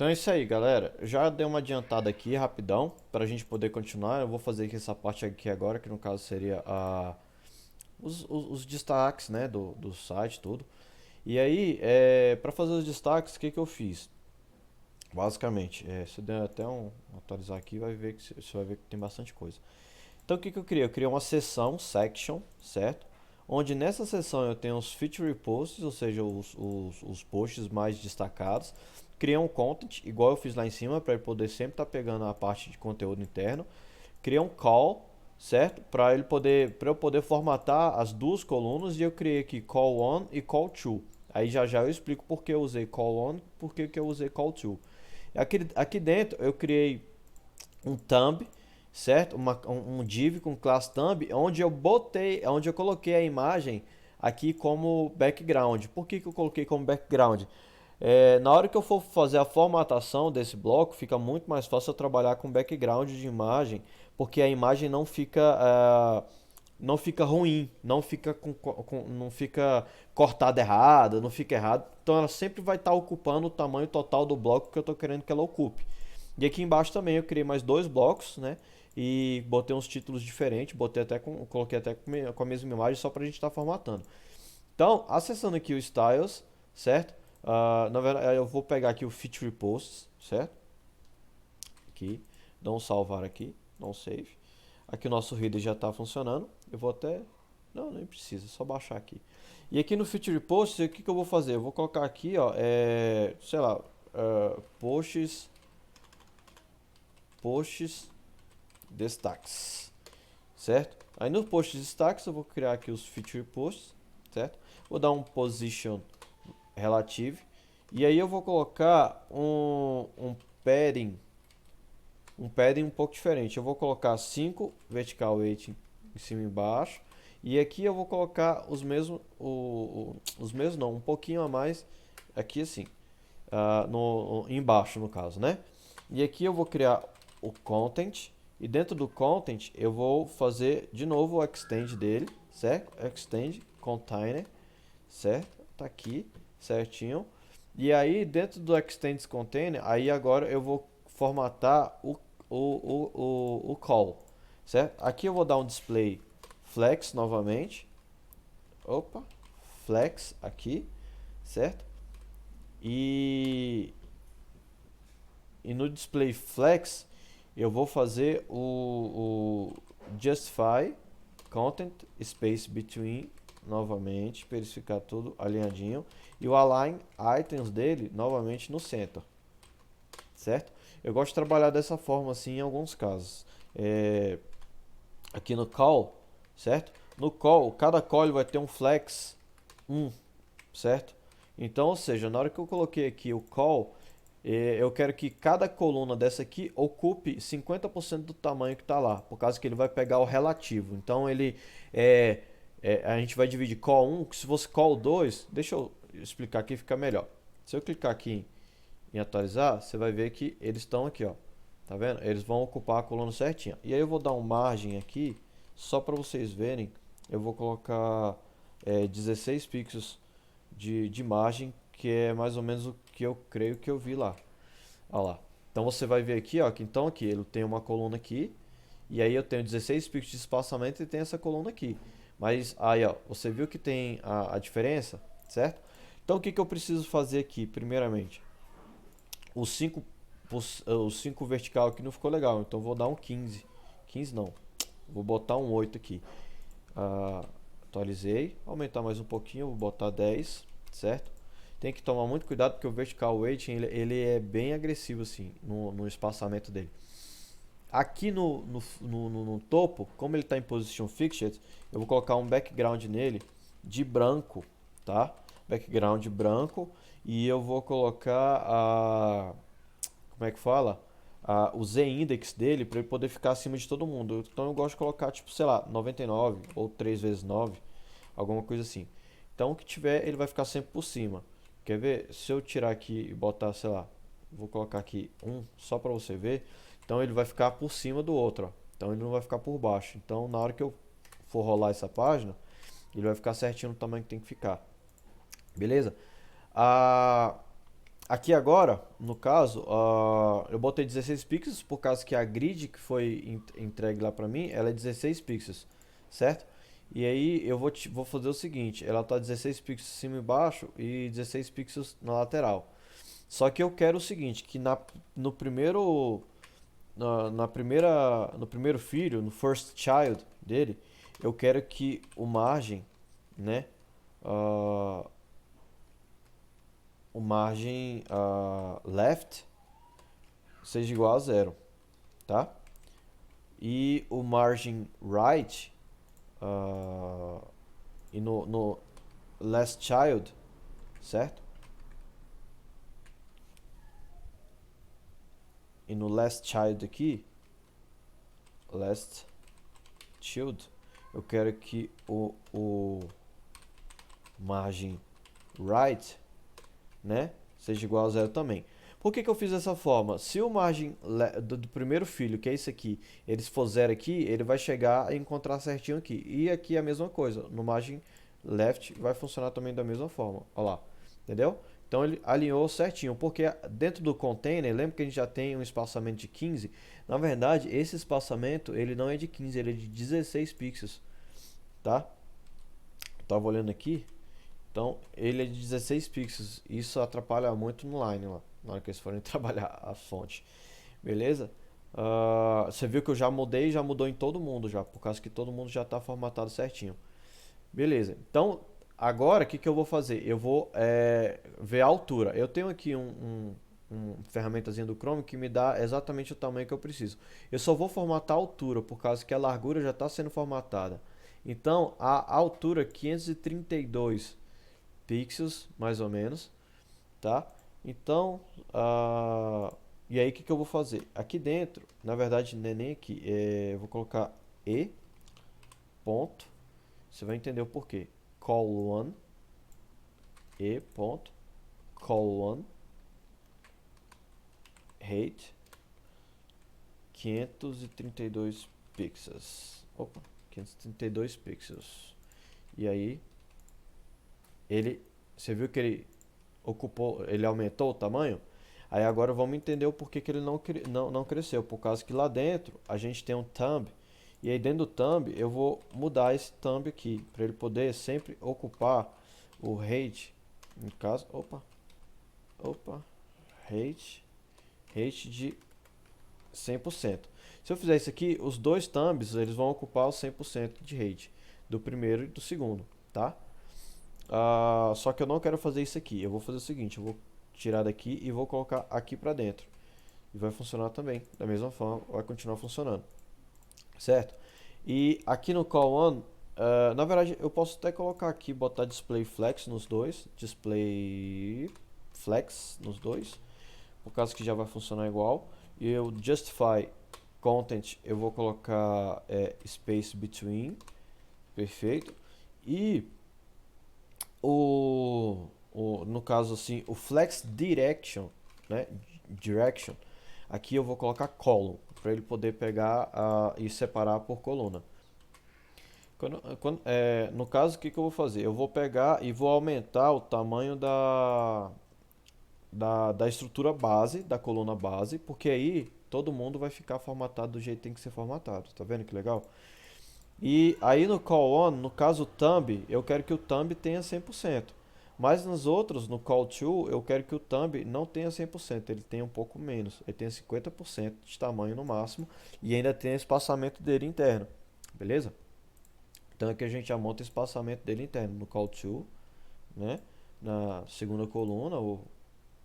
Então é isso aí, galera. Já dei uma adiantada aqui, rapidão, para a gente poder continuar. Eu vou fazer aqui essa parte aqui agora, que no caso seria os destaques, né, do site, tudo. E aí, para fazer os destaques, o que eu fiz? Basicamente, se eu der até atualizar aqui, vai ver que você vai ver que tem bastante coisa. Então o que eu criei? Eu criei uma seção, section, certo? Onde nessa seção eu tenho os feature posts, ou seja, os posts mais destacados. Criei um content, igual eu fiz lá em cima, para ele poder sempre estar pegando a parte de conteúdo interno. Criei um call, certo? Para eu poder formatar as duas colunas e eu criei aqui call one e call two. Aí já eu explico por que eu usei call one, por que eu usei call two. Aqui dentro eu criei um thumb, certo? Um div com classe thumb, onde eu coloquei a imagem aqui como background. Por que eu coloquei como background? Na hora que eu for fazer a formatação desse bloco, fica muito mais fácil eu trabalhar com background de imagem, porque a imagem não fica ruim, não fica cortada errada, não fica errado. Então ela sempre vai estar ocupando o tamanho total do bloco que eu estou querendo que ela ocupe. E aqui embaixo também eu criei mais dois blocos, né? E botei uns títulos diferentes, coloquei até com a mesma imagem só para a gente estar formatando. Então, acessando aqui o Styles, certo? Na verdade, eu vou pegar aqui o Feature Posts, certo? Aqui, dá um salvar aqui, dá um save. Aqui o nosso header já está funcionando. Eu vou até... Não, nem precisa, é só baixar aqui. E aqui no Feature Posts, o que eu vou fazer? Eu vou colocar aqui, ó, sei lá, posts destaques, certo? Aí no post destaques eu vou criar aqui os feature posts, certo? Vou dar um position relative e aí eu vou colocar um padding um pouco diferente. Eu vou colocar 5 vertical weight em cima e embaixo e aqui eu vou colocar os mesmos não, um pouquinho a mais aqui assim, embaixo no caso, né? E aqui eu vou criar o content e dentro do content eu vou fazer de novo o extend dele, certo? Extend container, certo? Tá aqui, certinho. E aí dentro do extend container, aí agora eu vou formatar o call, certo? Aqui eu vou dar um display flex novamente. Opa, flex aqui, certo? E no display flex eu vou fazer o justify content space between novamente para ele ficar tudo alinhadinho e o align items dele novamente no center, certo? Eu gosto de trabalhar dessa forma assim em alguns casos. Aqui no call, certo? No call, cada call vai ter um flex 1, certo? Então, ou seja, na hora que eu coloquei aqui o call, eu quero que cada coluna dessa aqui ocupe 50% do tamanho que está lá, por causa que ele vai pegar o relativo. Então é, a gente vai dividir call 1, que se fosse call 2, deixa eu explicar aqui fica melhor. Se eu clicar aqui em atualizar, você vai ver que eles estão aqui, ó. Tá vendo? Eles vão ocupar a coluna certinha. E aí eu vou dar um margem aqui, só para vocês verem. Eu vou colocar 16 pixels de margem, que é mais ou menos o que eu creio que eu vi lá. Olha lá. Então você vai ver aqui, ó, que então aqui ele tem uma coluna aqui, e aí eu tenho 16 pixels de espaçamento e tem essa coluna aqui. Mas aí, ó, você viu que tem a diferença, certo? Então o que eu preciso fazer aqui, primeiramente? Os 5 os 5 vertical aqui não ficou legal, então eu vou dar um 15. 15 não. Vou botar um 8 aqui. Atualizei, aumentar mais um pouquinho, vou botar 10, certo? Tem que tomar muito cuidado porque o vertical weighting ele é bem agressivo assim no espaçamento dele. Aqui no topo, como ele está em position fixed, eu vou colocar um background nele de branco, tá? Background branco e eu vou colocar como é que fala? O z-index dele para ele poder ficar acima de todo mundo. Então eu gosto de colocar tipo, sei lá, 99 ou 3 vezes 9, alguma coisa assim. Então o que tiver, ele vai ficar sempre por cima. Quer ver? Se eu tirar aqui e botar, sei lá, vou colocar aqui um só para você ver. Então ele vai ficar por cima do outro, ó. Então ele não vai ficar por baixo. Então na hora que eu for rolar essa página, ele vai ficar certinho no tamanho que tem que ficar. Beleza? Aqui agora, no caso, eu botei 16 pixels por causa que a grid que foi entregue lá pra mim, ela é 16 pixels, certo? E aí eu vou fazer o seguinte, ela tá 16 pixels em cima e embaixo e 16 pixels na lateral. Só que eu quero o seguinte, que no primeiro, no primeiro filho, no first child dele, eu quero que o margem, né, ah, o margem left seja igual a zero, tá? E o margin right e no last child, certo? E no last child aqui, last child, eu quero que o margin right, né, seja igual a zero também. Por que eu fiz dessa forma? Se o margem do primeiro filho, que é esse aqui, ele for zero aqui, ele vai chegar a encontrar certinho aqui. E aqui é a mesma coisa. No margem left vai funcionar também da mesma forma. Olha lá. Entendeu? Então ele alinhou certinho. Porque dentro do container, lembra que a gente já tem um espaçamento de 15? Na verdade, esse espaçamento ele não é de 15, ele é de 16 pixels. Tá? Tava olhando aqui. Então, ele é de 16 pixels. Isso atrapalha muito no line lá, na hora que eles forem trabalhar a fonte. Beleza? Você viu que eu já mudei, já mudou em todo mundo já, por causa que todo mundo já está formatado certinho. Beleza. Então, agora o que eu vou fazer? Eu vou ver a altura. Eu tenho aqui um ferramentazinha do Chrome que me dá exatamente o tamanho que eu preciso. Eu só vou formatar a altura, por causa que a largura já está sendo formatada. Então, a altura 532 pixels, mais ou menos, tá? Então, e aí o que eu vou fazer? Aqui dentro, na verdade não é nem aqui, eu vou colocar e ponto, você vai entender o porquê. Col1, e ponto, col1, height, 532 pixels. Opa, 532 pixels. E aí, você viu que ele ocupou, ele aumentou o tamanho? Aí agora vamos entender o porquê que ele não cresceu. Por causa que lá dentro a gente tem um thumb. E aí dentro do thumb eu vou mudar esse thumb aqui. Para ele poder sempre ocupar o height. No caso, opa, height de 100%. Se eu fizer isso aqui, os dois thumbs eles vão ocupar o 100% de height. Do primeiro e do segundo, tá? Só que eu não quero fazer isso aqui. Eu vou fazer o seguinte, eu vou tirar daqui e vou colocar aqui pra dentro. E vai funcionar também, da mesma forma, vai continuar funcionando. Certo? E aqui no call on, na verdade eu posso até colocar aqui, botar display flex nos dois. Display flex nos dois. Por causa que já vai funcionar igual. E eu justify content, eu vou colocar space between. Perfeito. E no caso assim, o flex direction, né? Direction. Aqui eu vou colocar column para ele poder pegar e separar por coluna. No caso, o que eu vou fazer? Eu vou pegar e vou aumentar o tamanho da estrutura base, da coluna base, porque aí todo mundo vai ficar formatado do jeito que tem que ser formatado. Tá vendo que legal? E aí no call on, no caso o thumb, eu quero que o thumb tenha 100%. Mas nos outros, no call to, eu quero que o thumb não tenha 100%, ele tenha um pouco menos. Ele tenha 50% de tamanho no máximo e ainda tem o espaçamento dele interno. Beleza? Então aqui a gente já monta o espaçamento dele interno no call to, né? Na segunda coluna,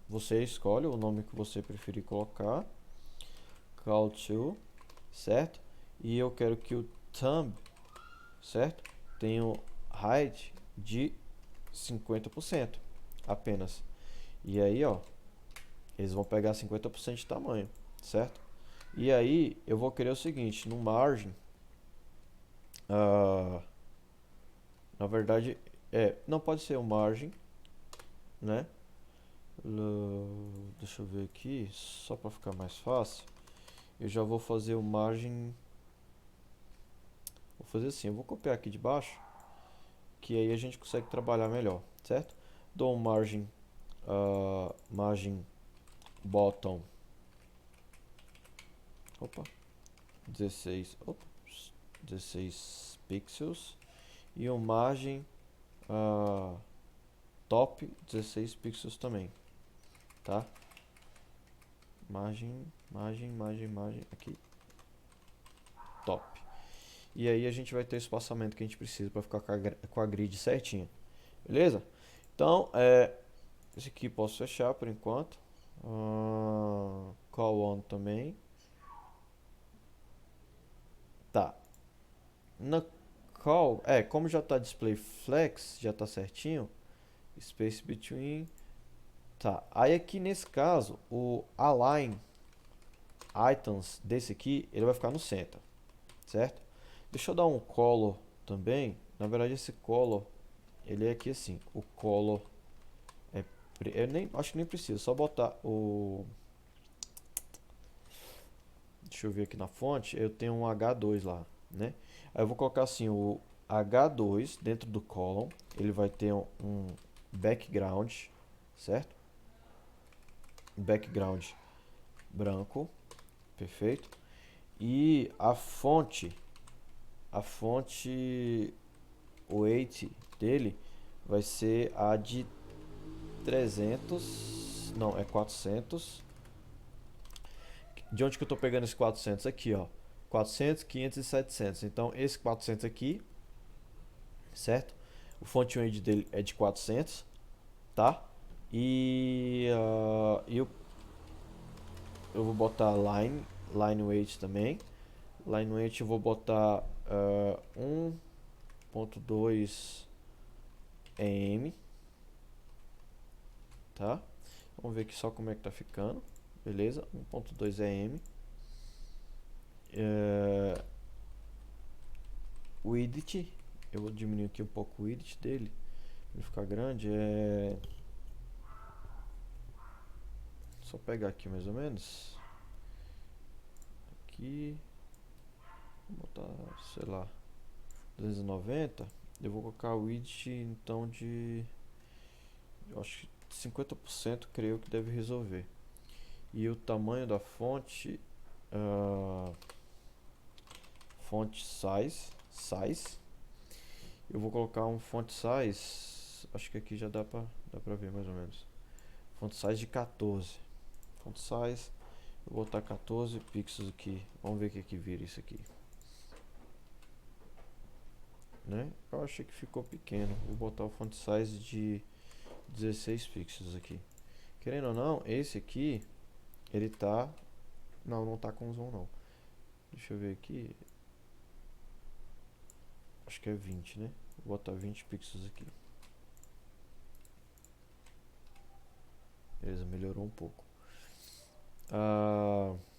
você escolhe o nome que você preferir colocar. Call to, certo? E eu quero que o thumb, certo? Tenho height de 50% apenas. E aí, ó, eles vão pegar 50% de tamanho, certo? E aí eu vou querer o seguinte, no margin, na verdade, não pode ser o margin, né? Deixa eu ver aqui, só para ficar mais fácil. Eu já vou fazer o margin. Vou fazer assim, eu vou copiar aqui de baixo, que aí a gente consegue trabalhar melhor, certo? Dou um margin margem bottom, opa, 16 pixels, e o margem top 16 pixels também, tá? Margem aqui, top. E aí a gente vai ter o espaçamento que a gente precisa para ficar com a grid certinha, beleza? Então, esse aqui posso fechar por enquanto. Call on também. Tá. Na call, como já tá display flex, já tá certinho. Space between. Tá. Aí aqui nesse caso, o align items desse aqui, ele vai ficar no center, certo? Deixa eu dar um color também. Na verdade, esse color, ele é aqui assim. O color eu nem acho que nem precisa, só botar o. Deixa eu ver aqui na fonte, eu tenho um H2 lá, né? Aí eu vou colocar assim, o H2 dentro do column, ele vai ter um background, certo? Background branco, perfeito. E a fonte weight dele vai ser a de 300, não, é 400. De onde que eu estou pegando esse 400 aqui, ó? 400, 500 e 700. Então, esse 400 aqui, certo? O font range dele é de 400, tá? E eu vou botar line weight também. Line weight eu vou botar 1.2 em, tá? Vamos ver aqui só como é que tá ficando. Beleza? 1.2 em. O width, eu vou diminuir aqui um pouco o width dele para ele ficar grande. Só pegar aqui mais ou menos. Aqui, vou botar, sei lá, 290. Eu vou colocar o width então de, eu acho que 50%, creio que deve resolver. E o tamanho da fonte, font size, eu vou colocar um font size, acho que aqui já dá pra ver mais ou menos. Font size de 14. Font size, vou botar 14 pixels aqui. Vamos ver o que vira isso aqui, né? Eu achei que ficou pequeno. Vou botar o font size de 16 pixels aqui. Querendo ou não, esse aqui, ele tá... Não tá com zoom não. Deixa eu ver aqui. Acho que é 20, né? Vou botar 20 pixels aqui. Beleza, melhorou um pouco.